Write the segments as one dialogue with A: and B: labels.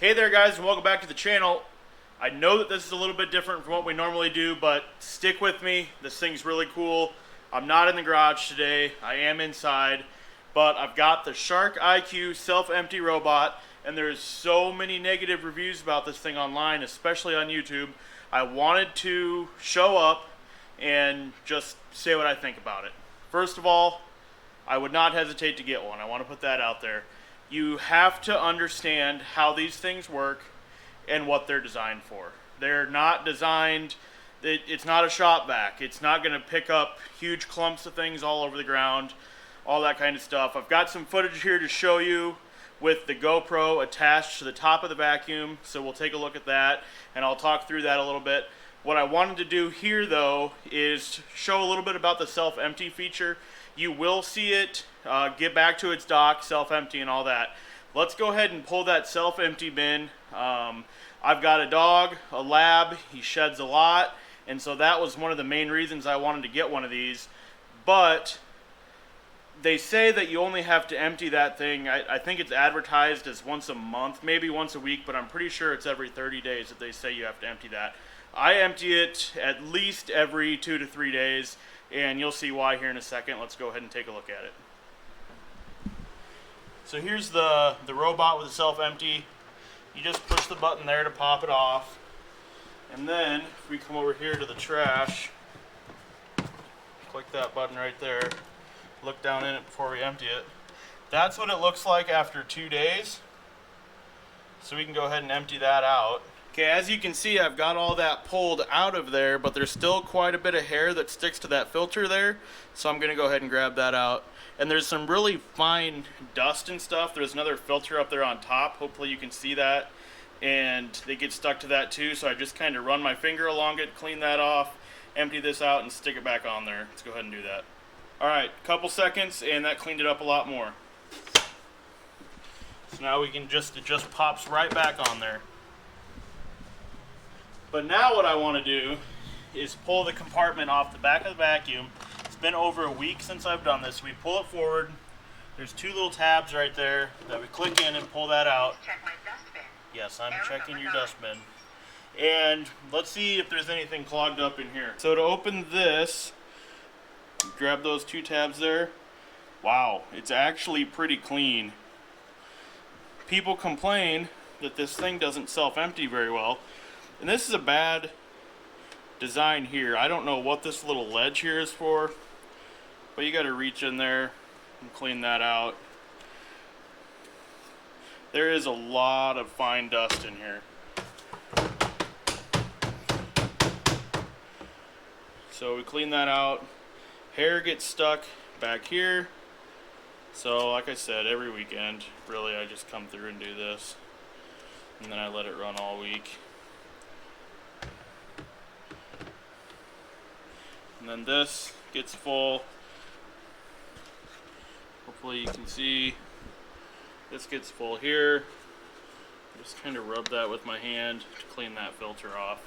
A: Hey there guys, and welcome back to the channel. I know that this is a little bit different from what we normally do, but stick with me. This thing's really cool. I'm not in the garage today. I am inside, but I've got the Shark IQ self-empty robot, and there's so many negative reviews about this thing online, especially on YouTube. I wanted to show up and just say what I think about it. First of all, I would not hesitate to get one. I want to put that out there. You have to understand how these things work and what they're designed for. They're not designed, it's not a shop vac. It's not going to pick up huge clumps of things all over the ground, all that kind of stuff. I've got some footage here to show you with the GoPro attached to the top of the vacuum, so we'll take a look at that, and I'll talk through that a little bit. What I wanted to do here, though, is show a little bit about the self-empty feature. You will see it get back to its dock, self-empty and all that. Let's go ahead and pull that self-empty bin. I've got a dog, a lab, he sheds a lot, and so that was one of the main reasons I wanted to get one of these. But they say that you only have to empty that thing, I think it's advertised as once a month, maybe once a week, but I'm pretty sure it's every 30 days that they say you have to empty that. I empty it at least every 2 to 3 days, and you'll see why here in a second. Let's go ahead and take a look at it. So here's the robot with the self-empty. You just push the button there to pop it off. And then, if we come over here to the trash, click that button right there, look down in it before we empty it. That's what it looks like after 2 days. So we can go ahead and empty that out. Okay, as you can see, I've got all that pulled out of there, but there's still quite a bit of hair that sticks to that filter there, so I'm going to go ahead and grab that out. And there's some really fine dust and stuff. There's another filter up there on top. Hopefully you can see that. And they get stuck to that too, so I just kind of run my finger along it, clean that off, empty this out, and stick it back on there. Let's go ahead and do that. Alright, couple seconds, and that cleaned it up a lot more. So now we can it just pops right back on there. But now what I want to do is pull the compartment off the back of the vacuum. It's been over a week since I've done this. We pull it forward. There's two little tabs right there that we click in and pull that out.
B: Check my dustbin.
A: Yes, I'm checking your dustbin. And let's see if there's anything clogged up in here. So to open this, grab those two tabs there. Wow, it's actually pretty clean. People complain that this thing doesn't self-empty very well. And this is a bad design here. I don't know what this little ledge here is for, but you got to reach in there and clean that out. There is a lot of fine dust in here. So we clean that out. Hair gets stuck back here. So like I said, every weekend, really, I just come through and do this. And then I let it run all week. And then this gets full. Hopefully you can see this gets full here. Just kind of rub that with my hand to clean that filter off.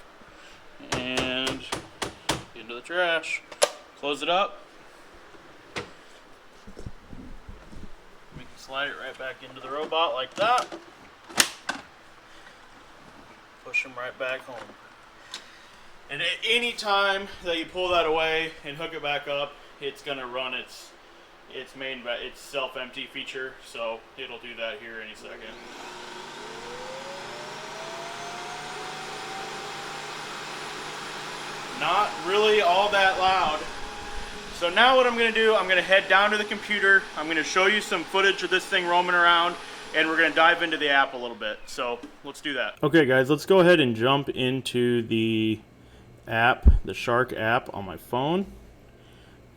A: And into the trash. Close it up. We can slide it right back into the robot like that. Push them right back home. And at any time that you pull that away and hook it back up, it's going to run its self-empty feature, so it'll do that here any second. Not really all that loud. So now what I'm going to do, I'm going to head down to the computer, I'm going to show you some footage of this thing roaming around, and we're going to dive into the app a little bit. So let's do that. Okay guys, let's go ahead and jump into the app, the Shark app on my phone.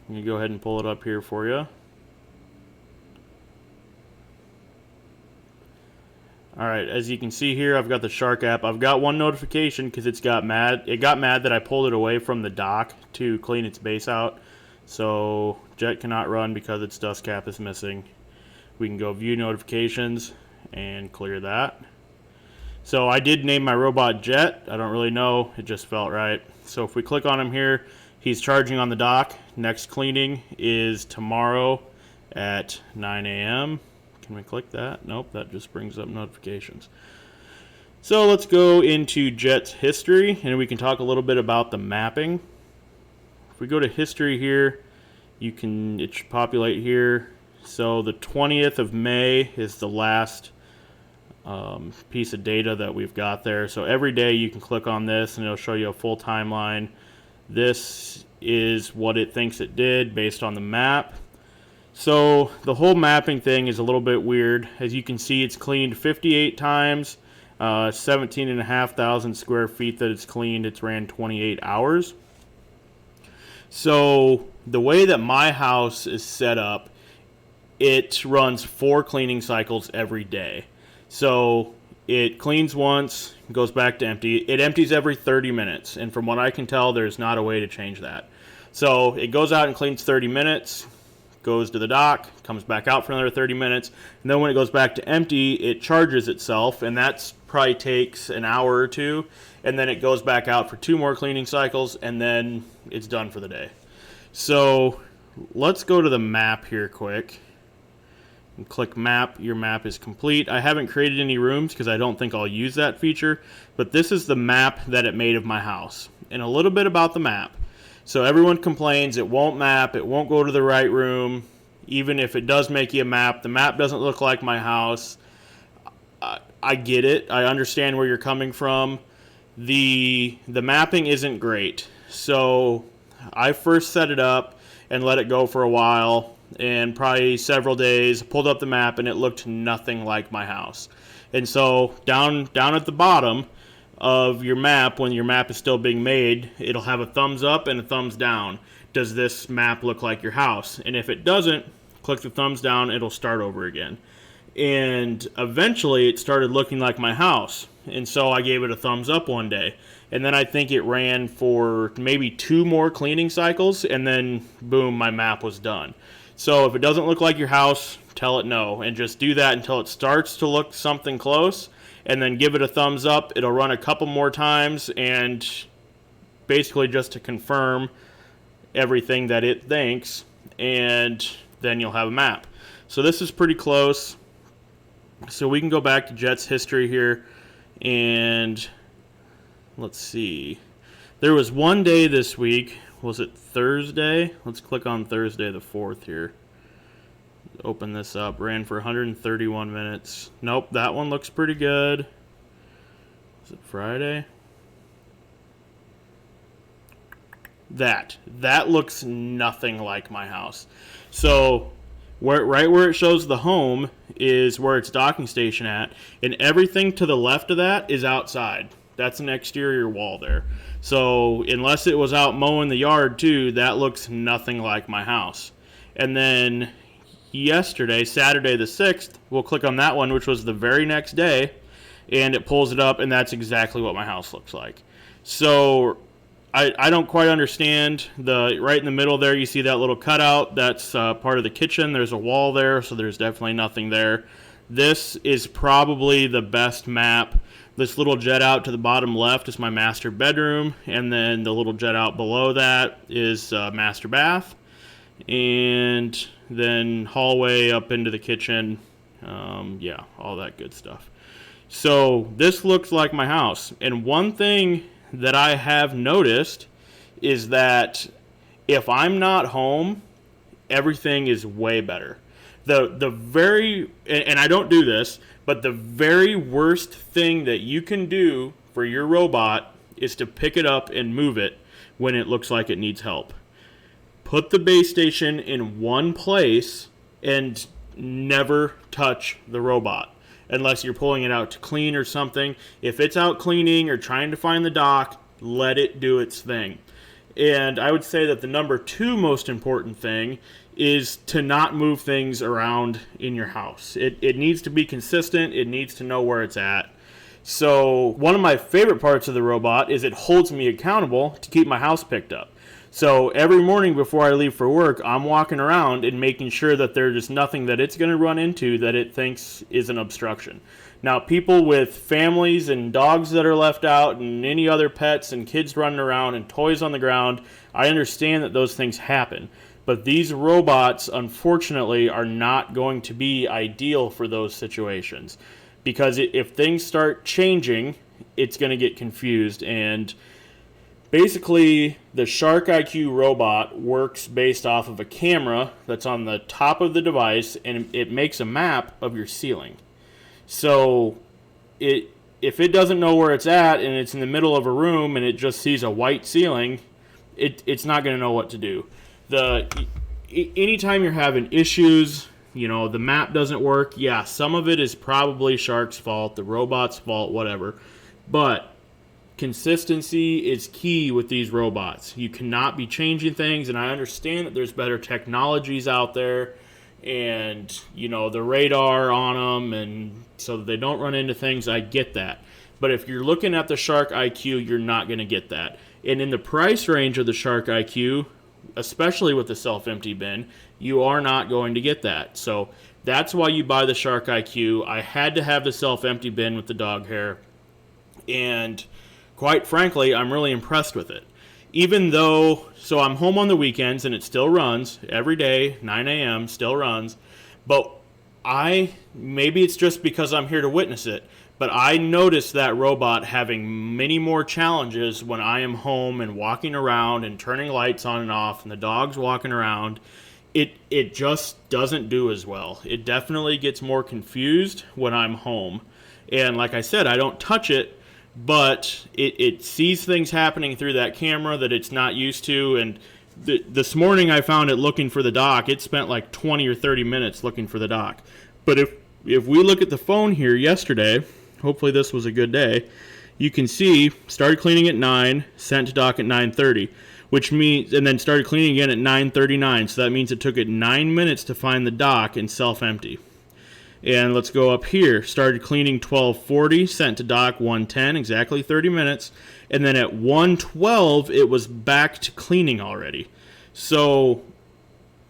A: I'm going to go ahead and pull it up here for you. Alright, as you can see here, I've got the Shark app. I've got one notification because it got mad that I pulled it away from the dock to clean its base out. So Jet cannot run because its dust cap is missing. We can go view notifications and clear that. So I did name my robot Jet. I don't really know, it just felt right. So if we click on him here, he's charging on the dock. Next cleaning is tomorrow at 9 a.m. Can we click that? Nope, that just brings up notifications. So let's go into Jet's history, and we can talk a little bit about the mapping. If we go to history here, it should populate here. So the 20th of May is the last piece of data that we've got there. So every day you can click on this and it'll show you a full timeline. This is what it thinks it did based on the map. So the whole mapping thing is a little bit weird. As you can see, it's cleaned 58 times, 17,500 square feet that it's cleaned. It's ran 28 hours. So the way that my house is set up, it runs 4 cleaning cycles every day. So it cleans once, goes back to empty. It empties every 30 minutes, and from what I can tell, there's not a way to change that. So it goes out and cleans 30 minutes, goes to the dock, comes back out for another 30 minutes, and then when it goes back to empty, it charges itself, and that probably takes an hour or two, and then it goes back out for 2 more cleaning cycles, and then it's done for the day. So let's go to the map here quick. And click map. Your map is complete. I haven't created any rooms because I don't think I'll use that feature, but this is the map that it made of my house. And a little bit about the map. So everyone complains it won't map, it won't go to the right room. Even if it does make you a map, the map doesn't look like my house. I get it. I understand where you're coming from. The mapping isn't great. So I first set it up and let it go for a while, and probably several days, pulled up the map, and it looked nothing like my house. And so down at the bottom of your map, when your map is still being made, it'll have a thumbs up and a thumbs down. Does this map look like your house? And if it doesn't, click the thumbs down, it'll start over again. And eventually it started looking like my house. And so I gave it a thumbs up one day. And then I think it ran for maybe 2 more cleaning cycles, and then boom, my map was done. So if it doesn't look like your house, tell it no, and just do that until it starts to look something close, and then give it a thumbs up. It'll run a couple more times, and basically just to confirm everything that it thinks, and then you'll have a map. So this is pretty close. So we can go back to Jet's history here, and let's see. There was one day this week. Was it Thursday? Let's click on Thursday the 4th here. Open this up. Ran for 131 minutes. Nope, that one looks pretty good. Is it Friday? That looks nothing like my house. So right where it shows the home is where it's docking station at, and everything to the left of that is outside. That's an exterior wall there. So unless it was out mowing the yard too, that looks nothing like my house. And then yesterday, Saturday the 6th, we'll click on that one, which was the very next day, and it pulls it up, and that's exactly what my house looks like. So I don't quite understand. Right in the middle there, you see that little cutout. That's part of the kitchen. There's a wall there, so there's definitely nothing there. This is probably the best map. This little jet out to the bottom left is my master bedroom, and then the little jet out below that is master bath, and then hallway up into the kitchen. Yeah, all that good stuff. So this looks like my house. And one thing that I have noticed is that if I'm not home, everything is way better. The very, and I don't do this, but the very worst thing that you can do for your robot is to pick it up and move it when it looks like it needs help. Put the base station in one place and never touch the robot unless you're pulling it out to clean or something. If it's out cleaning or trying to find the dock, let it do its thing. And I would say that the number 2 most important thing is to not move things around in your house. It needs to be consistent. It needs to know where it's at. So one of my favorite parts of the robot is it holds me accountable to keep my house picked up. So every morning before I leave for work, I'm walking around and making sure that there's just nothing that it's going to run into that it thinks is an obstruction. Now, people with families and dogs that are left out and any other pets and kids running around and toys on the ground, I understand that those things happen. But these robots, unfortunately, are not going to be ideal for those situations. because if things start changing, it's going to get confused. And basically, the Shark IQ robot works based off of a camera that's on the top of the device, and it makes a map of your ceiling. So if it doesn't know where it's at and it's in the middle of a room and it just sees a white ceiling, it's not going to know what to do. Anytime you're having issues, the map doesn't work, yeah, some of it is probably Shark's fault, the robot's fault, whatever. But consistency is key with these robots. You cannot be changing things, and I understand that there's better technologies out there and, the radar on them, and so that they don't run into things. I get that. But if you're looking at the Shark IQ, you're not going to get that. And in the price range of the Shark IQ, especially with the self-empty bin, you are not going to get that. So that's why you buy the Shark IQ. I had to have the self-empty bin with the dog hair, and quite frankly, I'm really impressed with it. Even though, so I'm home on the weekends and it still runs every day, 9 a.m., still runs, but maybe it's just because I'm here to witness it, but I noticed that robot having many more challenges when I am home and walking around and turning lights on and off and the dog's walking around. It just doesn't do as well. It definitely gets more confused when I'm home. And like I said, I don't touch it, but it sees things happening through that camera that it's not used to. And this morning I found it looking for the dock. It spent like 20 or 30 minutes looking for the dock. But if we look at the phone here yesterday, hopefully this was a good day, you can see started cleaning at 9, sent to dock at 9:30, which means, and then started cleaning again at 9:39. So that means it took it 9 minutes to find the dock and self-empty. And let's go up here. Started cleaning 12:40, sent to dock 1:10, exactly 30 minutes. And then at 1:12, it was back to cleaning already. So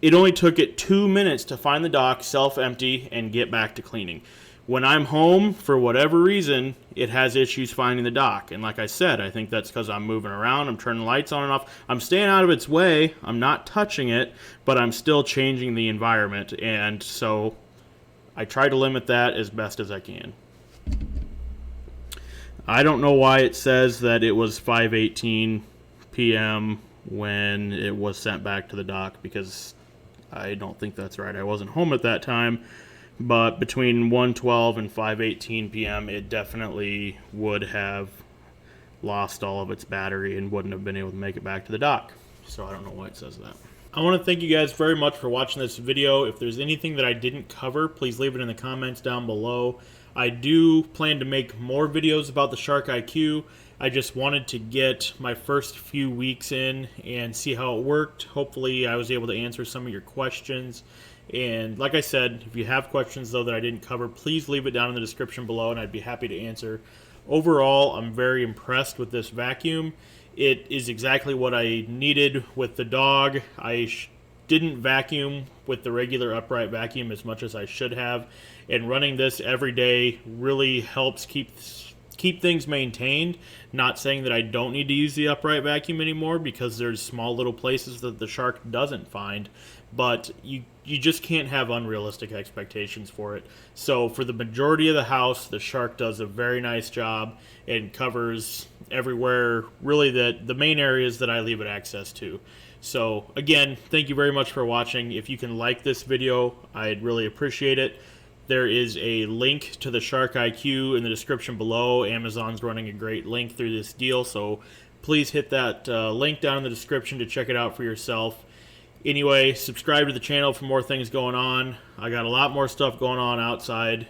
A: it only took it 2 minutes to find the dock, self-empty, and get back to cleaning. When I'm home, for whatever reason, it has issues finding the dock. And like I said, I think that's because I'm moving around, I'm turning lights on and off. I'm staying out of its way, I'm not touching it, but I'm still changing the environment. And so I try to limit that as best as I can. I don't know why it says that it was 5:18 p.m. when it was sent back to the dock, because I don't think that's right. I wasn't home at that time, but between 1:12 and 5:18 p.m. it definitely would have lost all of its battery and wouldn't have been able to make it back to the dock. So I don't know why it says that. I want to thank you guys very much for watching this video. If there's anything that I didn't cover, please leave it in the comments down below. I do plan to make more videos about the Shark IQ. I just wanted to get my first few weeks in and see how it worked. Hopefully I was able to answer some of your questions. And like I said, if you have questions though that I didn't cover, please leave it down in the description below and I'd be happy to answer. Overall, I'm very impressed with this vacuum. It is exactly what I needed with the dog. I didn't vacuum with the regular upright vacuum as much as I should have, and running this every day really helps keep things maintained. Not saying that I don't need to use the upright vacuum anymore, because there's small little places that the Shark doesn't find, but you just can't have unrealistic expectations for it. So for the majority of the house, the Shark does a very nice job and covers everywhere, really the main areas that I leave it access to. So again, thank you very much for watching. If you can like this video, I'd really appreciate it. There is a link to the Shark IQ in the description below. Amazon's running a great link through this deal, so please hit that link down in the description to check it out for yourself. Anyway, subscribe to the channel for more things going on. I got a lot more stuff going on outside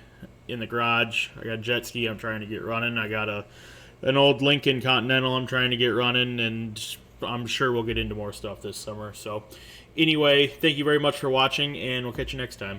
A: in the garage. I got a jet ski I'm trying to get running. I got an old Lincoln Continental I'm trying to get running, and I'm sure we'll get into more stuff this summer. So anyway, thank you very much for watching, and we'll catch you next time.